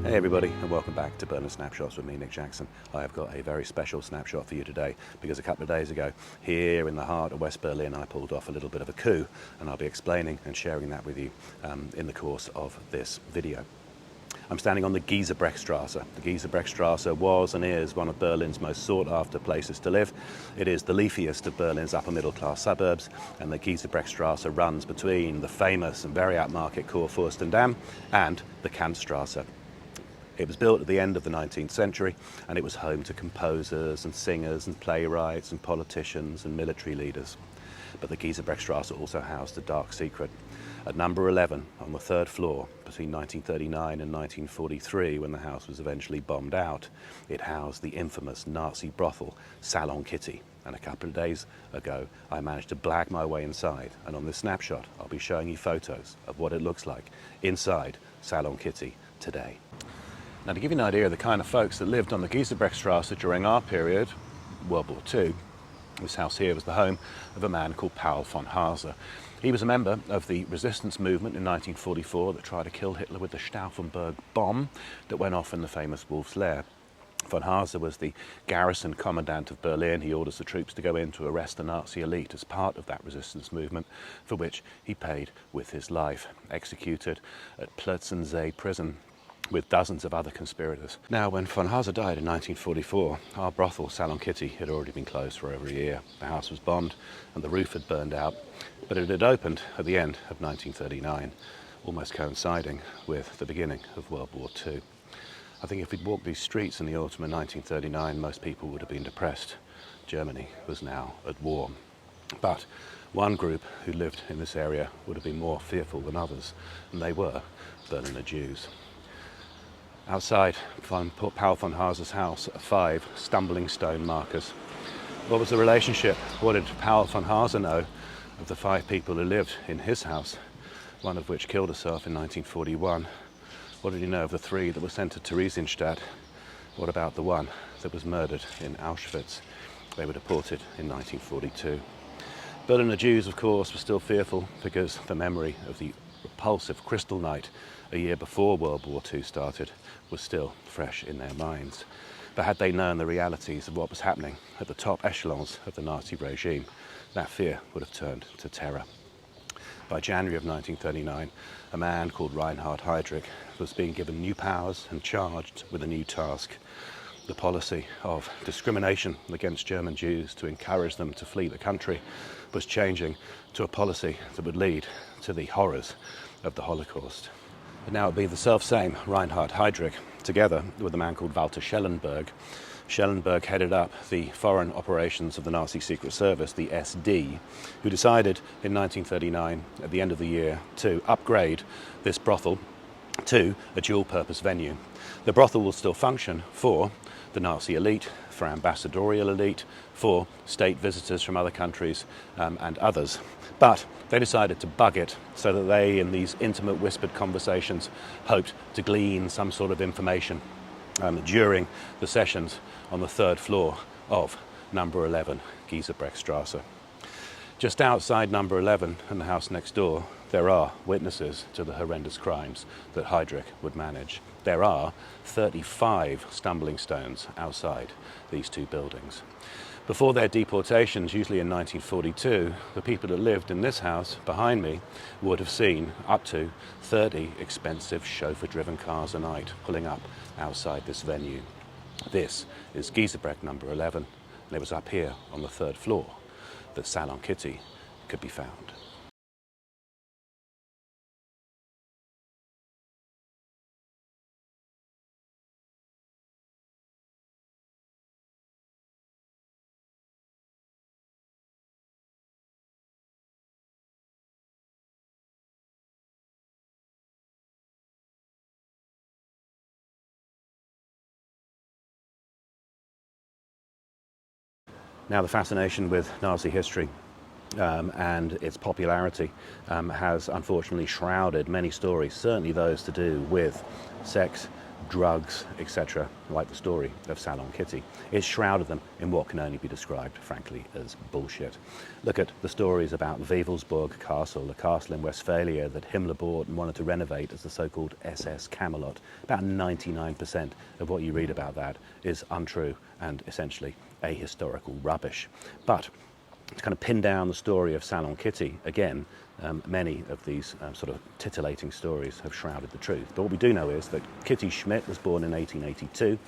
Hey everybody, and welcome back to Berlin Snapshots with me, Nick Jackson. I have got a very special snapshot for you today because a couple of days ago, here in the heart of West Berlin, I pulled off a little bit of a coup, and I'll be explaining and sharing that with you in the course of this video. I'm standing on the Giesebrechtstrasse. The Giesebrechtstrasse was and is one of Berlin's most sought-after places to live. It is the leafiest of Berlin's upper middle-class suburbs, and the Giesebrechtstrasse runs between the famous and very upmarket Kurfürstendamm and the Kantstrasse. It was built at the end of the 19th century, and it was home to composers and singers and playwrights and politicians and military leaders. But the Giesebrechtstrasse also housed a dark secret. At number 11, on the third floor, between 1939 and 1943, when the house was eventually bombed out, it housed the infamous Nazi brothel Salon Kitty. And a couple of days ago, I managed to blag my way inside. And on this snapshot, I'll be showing you photos of what it looks like inside Salon Kitty today. Now, to give you an idea of the kind of folks that lived on the Giesebrechtstrasse during our period, World War II, this house here was the home of a man called Paul von Haase. He was a member of the resistance movement in 1944 that tried to kill Hitler with the Stauffenberg bomb that went off in the famous Wolf's Lair. Von Haase was the garrison commandant of Berlin. He orders the troops to go in to arrest the Nazi elite as part of that resistance movement, for which he paid with his life, executed at Plötzensee prison with dozens of other conspirators. Now, when von Haase died in 1944, our brothel, Salon Kitty, had already been closed for over a year. The house was bombed and the roof had burned out, but it had opened at the end of 1939, almost coinciding with the beginning of World War II. I think if we'd walked these streets in the autumn of 1939, most people would have been depressed. Germany was now at war. But one group who lived in this area would have been more fearful than others, and they were Berliner Jews. Outside Paul von Haase's house are 5 stumbling stone markers. What was the relationship? What did Paul von Haase know of the 5 people who lived in his house, one of which killed herself in 1941? What did he know of the 3 that were sent to Theresienstadt? What about the one that was murdered in Auschwitz? They were deported in 1942. Berliner Jews, of course, were still fearful because the memory of the repulsive Kristallnacht a year before World War II started was still fresh in their minds. But had they known the realities of what was happening at the top echelons of the Nazi regime, that fear would have turned to terror. By January of 1939, a man called Reinhard Heydrich was being given new powers and charged with a new task. The policy of discrimination against German Jews to encourage them to flee the country was changing to a policy that would lead to the horrors of the Holocaust. But now it would be the self-same Reinhard Heydrich, together with a man called Walter Schellenberg. Schellenberg headed up the foreign operations of the Nazi Secret Service, the SD, who decided in 1939, at the end of the year, to upgrade this brothel to a dual-purpose venue. The brothel will still function for the Nazi elite, for ambassadorial elite, for state visitors from other countries and others. But they decided to bug it so that they, in these intimate whispered conversations, hoped to glean some sort of information during the sessions on the 3rd floor of number 11, Giesebrechtstrasse. Just outside number 11 and the house next door, there are witnesses to the horrendous crimes that Heydrich would manage. There are 35 stumbling stones outside these 2 buildings. Before their deportations, usually in 1942, the people that lived in this house behind me would have seen up to 30 expensive chauffeur-driven cars a night pulling up outside this venue. This is Giesebrecht number 11, and it was up here on the 3rd floor that Salon Kitty could be found. Now, the fascination with Nazi history and its popularity has unfortunately shrouded many stories, certainly those to do with sex, drugs, etc., like the story of Salon Kitty. It shrouded them in what can only be described, frankly, as bullshit. Look at the stories about Wewelsburg Castle, a castle in Westphalia that Himmler bought and wanted to renovate as the so-called SS Camelot. About 99% of what you read about that is untrue and essentially ahistorical rubbish. But to kind of pin down the story of Salon Kitty, again, many of these sort of titillating stories have shrouded the truth. But what we do know is that Kitty Schmidt was born in 1882.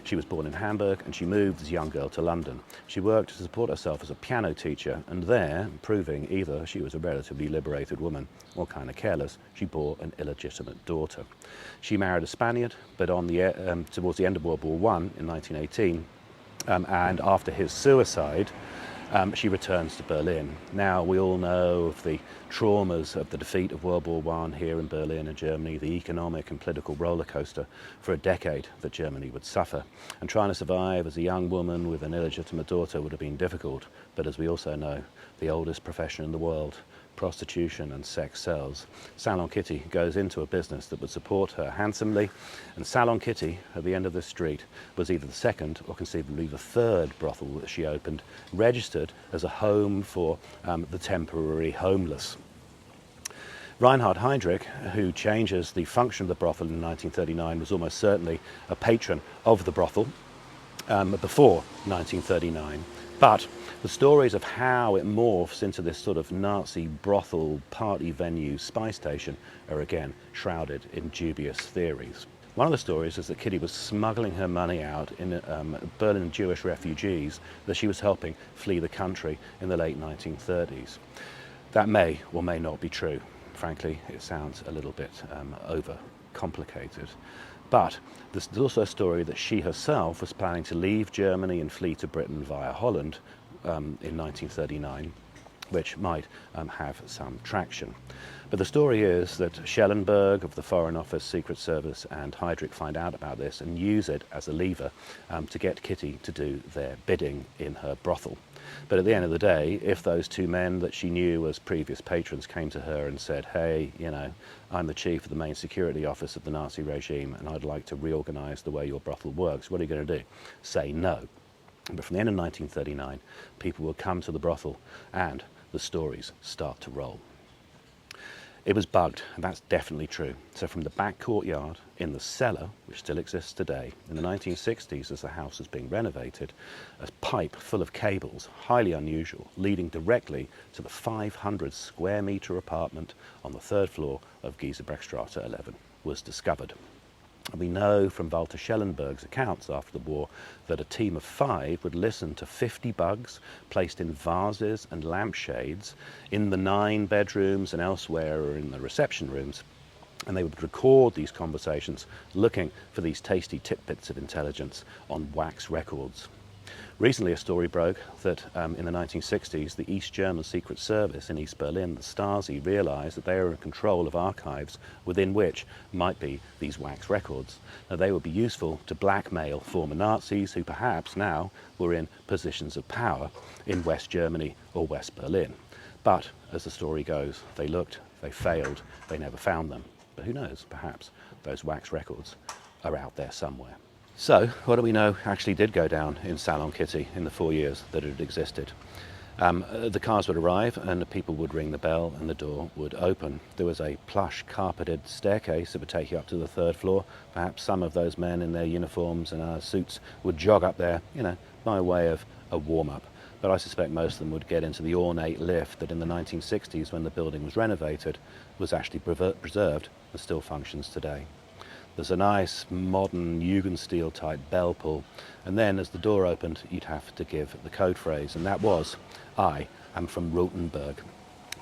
She was born in Hamburg and she moved as a young girl to London. She worked to support herself as a piano teacher, and there, proving either she was a relatively liberated woman or kind of careless, she bore an illegitimate daughter. She married a Spaniard, but towards the end of World War I in 1918, and after his suicide, she returns to Berlin. Now, we all know of the traumas of the defeat of World War I here in Berlin and Germany, the economic and political roller coaster for a decade that Germany would suffer. And trying to survive as a young woman with an illegitimate daughter would have been difficult. But as we also know, the oldest profession in the world, prostitution and sex sells. Salon Kitty goes into a business that would support her handsomely, and Salon Kitty, at the end of this street, was either the second or conceivably the third brothel that she opened, registered as a home for the temporary homeless. Reinhard Heydrich, who changes the function of the brothel in 1939, was almost certainly a patron of the brothel before 1939. But the stories of how it morphs into this sort of Nazi brothel party venue spy station are again shrouded in dubious theories. One of the stories is that Kitty was smuggling her money out in Berlin Jewish refugees that she was helping flee the country in the late 1930s. That may or may not be true. Frankly, it sounds a little bit over-complicated. But there's also a story that she herself was planning to leave Germany and flee to Britain via Holland in 1939, which might have some traction. But the story is that Schellenberg of the Foreign Office, Secret Service and Heydrich find out about this and use it as a lever to get Kitty to do their bidding in her brothel. But at the end of the day, if those two men that she knew as previous patrons came to her and said, hey, you know, I'm the chief of the main security office of the Nazi regime and I'd like to reorganize the way your brothel works, what are you going to do? Say no. But from the end of 1939, people will come to the brothel and the stories start to roll. It was bugged, and that's definitely true. So from the back courtyard in the cellar, which still exists today, in the 1960s as the house was being renovated, a pipe full of cables, highly unusual, leading directly to the 500 square metre apartment on the third floor of Giesebrechtstraße 11 was discovered. And we know from Walter Schellenberg's accounts after the war that a team of 5 would listen to 50 bugs placed in vases and lampshades in the 9 bedrooms and elsewhere or in the reception rooms. And they would record these conversations looking for these tasty tidbits of intelligence on wax records. Recently a story broke that in the 1960s the East German Secret Service in East Berlin, the Stasi, realised that they were in control of archives within which might be these wax records. Now they would be useful to blackmail former Nazis who perhaps now were in positions of power in West Germany or West Berlin. But as the story goes, they looked, they failed, they never found them. But who knows, perhaps those wax records are out there somewhere. So, what do we know actually did go down in Salon Kitty in the 4 years that it had existed? The cars would arrive and the people would ring the bell and the door would open. There was a plush carpeted staircase that would take you up to the 3rd floor. Perhaps some of those men in their uniforms and suits would jog up there, you know, by way of a warm-up. But I suspect most of them would get into the ornate lift that in the 1960s, when the building was renovated, was actually preserved and still functions today. There's a nice modern Jugendstil type bell pull, and then as the door opened you'd have to give the code phrase, and that was, I am from Rotenburg.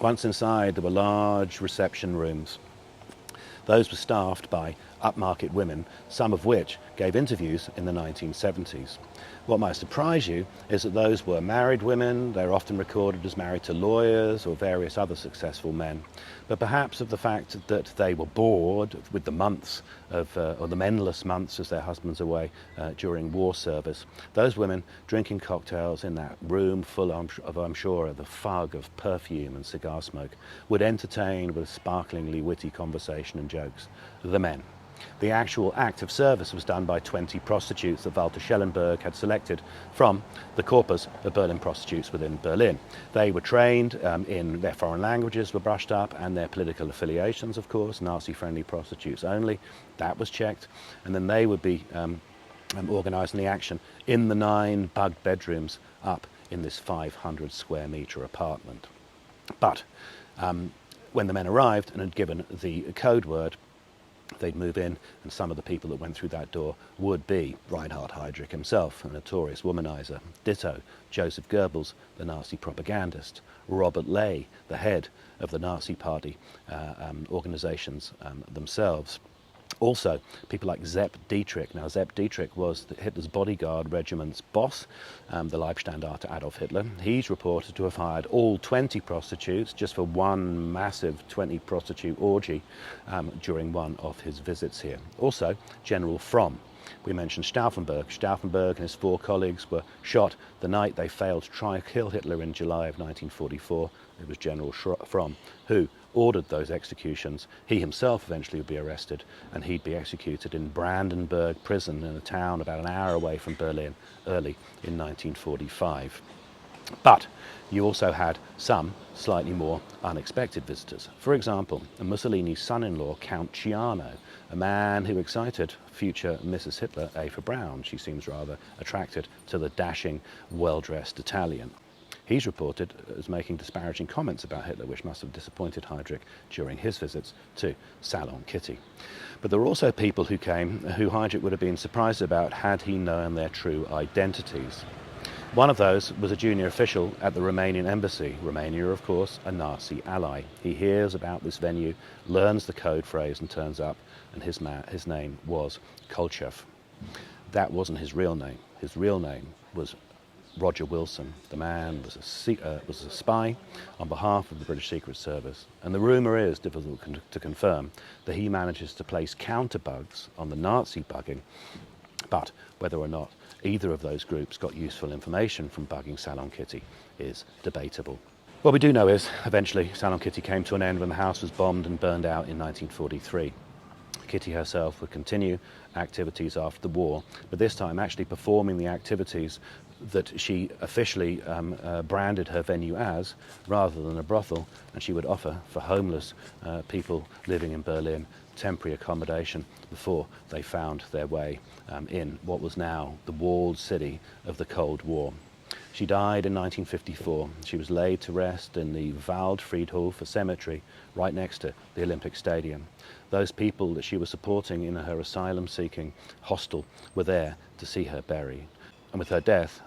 Once inside there were large reception rooms. Those were staffed by upmarket women, some of which gave interviews in the 1970s. What might surprise you is that those were married women. They're often recorded as married to lawyers or various other successful men. But perhaps of the fact that they were bored with the months of, or the endless months as their husbands away during war service, those women drinking cocktails in that room full of, I'm sure, the fug of perfume and cigar smoke, would entertain with sparklingly witty conversation and jokes the men The actual act of service was done by 20 prostitutes that Walter Schellenberg had selected from the corpus of Berlin prostitutes within Berlin. They were trained in their foreign languages, were brushed up, and their political affiliations, of course, Nazi-friendly prostitutes only. That was checked, and then they would be organising the action in the 9 bugged bedrooms up in this 500 square metre apartment. But when the men arrived and had given the code word, they'd move in, and some of the people that went through that door would be Reinhard Heydrich himself, a notorious womanizer, ditto Joseph Goebbels, the Nazi propagandist, Robert Ley, the head of the Nazi party organisations themselves. Also, people like Sepp Dietrich. Now, Sepp Dietrich was Hitler's bodyguard regiment's boss, the Leibstandarte Adolf Hitler. He's reported to have hired all 20 prostitutes just for one massive 20 prostitute orgy during one of his visits here. Also, General Fromm. We mentioned Stauffenberg. Stauffenberg and his 4 colleagues were shot the night they failed to try and kill Hitler in July of 1944. It was General Fromm who ordered those executions. He himself eventually would be arrested, and he'd be executed in Brandenburg prison, in a town about an hour away from Berlin, early in 1945. But you also had some slightly more unexpected visitors. For example, Mussolini's son-in-law, Count Ciano, a man who excited future Mrs. Hitler, Eva Braun. She seems rather attracted to the dashing, well-dressed Italian. He's reported as making disparaging comments about Hitler, which must have disappointed Heydrich during his visits to Salon Kitty. But there were also people who came who Heydrich would have been surprised about had he known their true identities. One of those was a junior official at the Romanian embassy. Romania, of course, a Nazi ally. He hears about this venue, learns the code phrase, and turns up, and his name was Kolchev. That wasn't his real name. His real name was Roger Wilson. The man was a spy on behalf of the British Secret Service, and the rumour is, difficult to confirm, that he manages to place counterbugs on the Nazi bugging, but whether or not either of those groups got useful information from bugging Salon Kitty is debatable. What we do know is, eventually, Salon Kitty came to an end when the house was bombed and burned out in 1943. Kitty herself would continue activities after the war, but this time actually performing the activities that she officially branded her venue as, rather than a brothel, and she would offer for homeless people living in Berlin temporary accommodation before they found their way in what was now the walled city of the Cold War. She died in 1954. She was laid to rest in the Waldfriedhof, a cemetery right next to the Olympic Stadium. Those people that she was supporting in her asylum-seeking hostel were there to see her buried. And with her death,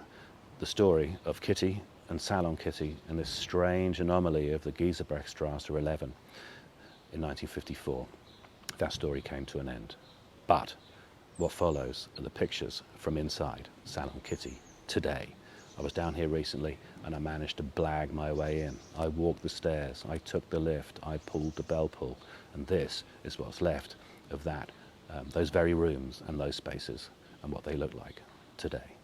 the story of Kitty and Salon Kitty and this strange anomaly of the Giesebrechtstrasse 11 in 1954, that story came to an end. But what follows are the pictures from inside Salon Kitty today. I was down here recently and I managed to blag my way in. I walked the stairs, I took the lift, I pulled the bell pull, and this is what's left of that, those very rooms and those spaces and what they look like today.